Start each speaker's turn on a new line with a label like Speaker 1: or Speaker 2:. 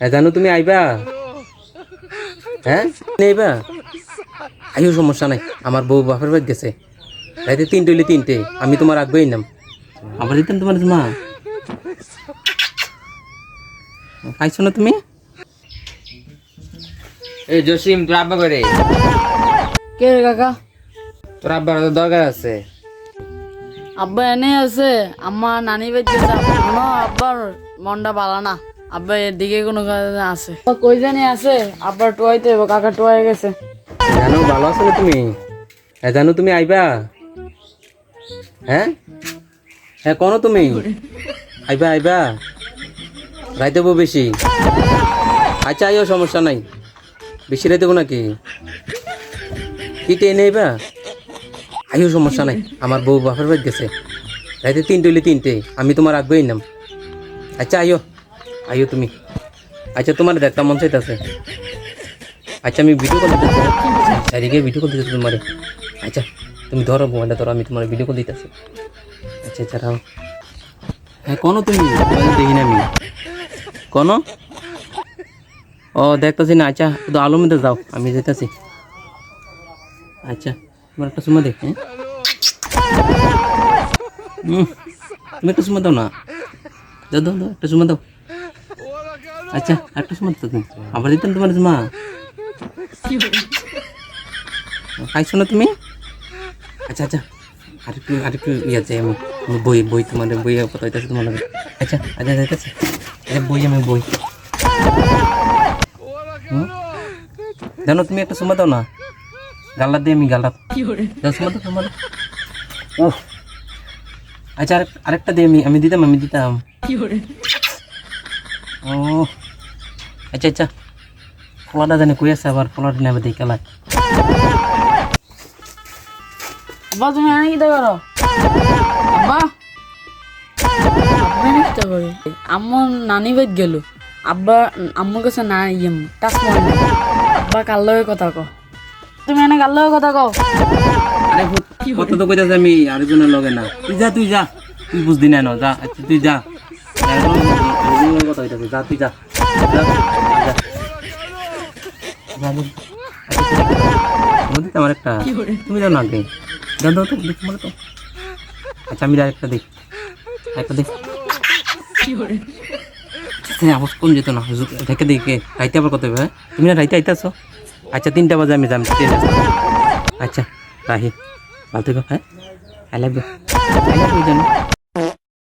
Speaker 1: জানো তুমি আইবা? হ্যাঁ আইবা? আইও, সমস্যা নাই। আমার বউ বাপের বাড়ি গেছে, রাইতে 3টে হইলে 3টে, আমি তোমার আগ্রহী নাম আবার দিতাম তোমার মা। খাইছো না তুমি?
Speaker 2: এই জসিম, তোর আব্বা করে।
Speaker 3: কে রে কাকা?
Speaker 2: তোর আব্বার তো দরকার আছে।
Speaker 3: আব্বা এনে আছে, আম্মা নানি বাড়ি গেছে। এখনো আব্বার মনটা ভালো না। আব্বা এর দিকে কোনো কাজে আছে, কই জানি আছে। আব্বার টোয়াইতে হইব, কাকা টোয়াই গেছে।
Speaker 1: জানো ভালো আছো না তুমি? জানো তুমি আইবা? হ্যাঁ হ্যাঁ, কোনো তুমি আইবা? আইবা রাইতে বউ বেশি? আচ্ছা আইও, সমস্যা নাই। বেশি রাইতে বো নাকি? কি টেনে আইবা? আইও, সমস্যা নাই। আমার বউ বাপের বাড়ি গেছে, রাইতে 3টে হইলে 3টে, আমি তোমার আগ্রহী নাম। আচ্ছা আইও, আইও তুমি। আচ্ছা তোমার দেখতাম মন চাইতেছে। আচ্ছা আমি ভিডিও কল দিতেছি, চারিদিকে ভিডিও কল দিতেছি তোমার। আচ্ছা তুমি ধরো মোবাইলটা, ধরো, আমি তোমার ভিডিও কল দিতেছি। আচ্ছা আচ্ছা রাও। হ্যাঁ কোনো তুমি দেখি না আমি কোনো। ও দেখতেছি না। আচ্ছা শুধু আলো মধ্যে যাও, আমি যেতেছি। আচ্ছা তোমার একটা সময় দেখ। হ্যাঁ তুমি একটা সময় দাও না। দাও দাও দাও, একটা সময় দাও। আচ্ছা একটা সময় দাও তুমি, আবার দিতাম তোমার মা। খাইছো না তুমি? আচ্ছা আচ্ছা, আরেকটু ইয়ে চাই আমি। বই তোমার বই কথা হইতেছে তোমার লাগে। আচ্ছা আচ্ছা যাইতেছে। আচ্ছা বই, আমি বই। জানো তুমি একটা সময় দাও না, গাল্লা দিয়ে আমি গাল্লা দাও, সময় দাও, সময় দাও। ও আচ্ছা আরেকটা দিয়ে আমি দিতাম। ও আচ্ছা আচ্ছা, ফলাটা জানি কই আছে, আবার ফলাটা নেবে দেখে লাগ।
Speaker 3: আব্বা তুমি এনে কি করো? আব্বা আব্বা এনে কি করে? আম্মু নানি বাড়ি গেল। আব্বা আম্মুর কাছে না ইয়ে টাচ মারে না। আব্বা কার লগে কথা কও? তুমি এনে কার লগে কথা কও?
Speaker 1: আরে কত তো কইতাছে আমি আরেকজনের লগে না। তুই যা তুই বুঝদি না যা। আচ্ছা তুই যা, আরেকজনের কথা হইতাছে। যা তুই যা, যা, যা। আমার একটা তুমি যাও না আগে, দাও দাও তো তোমার তো। আচ্ছা আমি আরেকটা দেখ, একটা দেখ। আবার কোন যেত না দেখে দেখে রাইতে আবার কত হবে? তুমি না রাইতে আইতেছো? আচ্ছা 3টা বাজে আমি যাম ট্রেন আসতে। আচ্ছা রাহি, ভালো থেকো। হ্যাঁ আই লাভ ইউ জানো।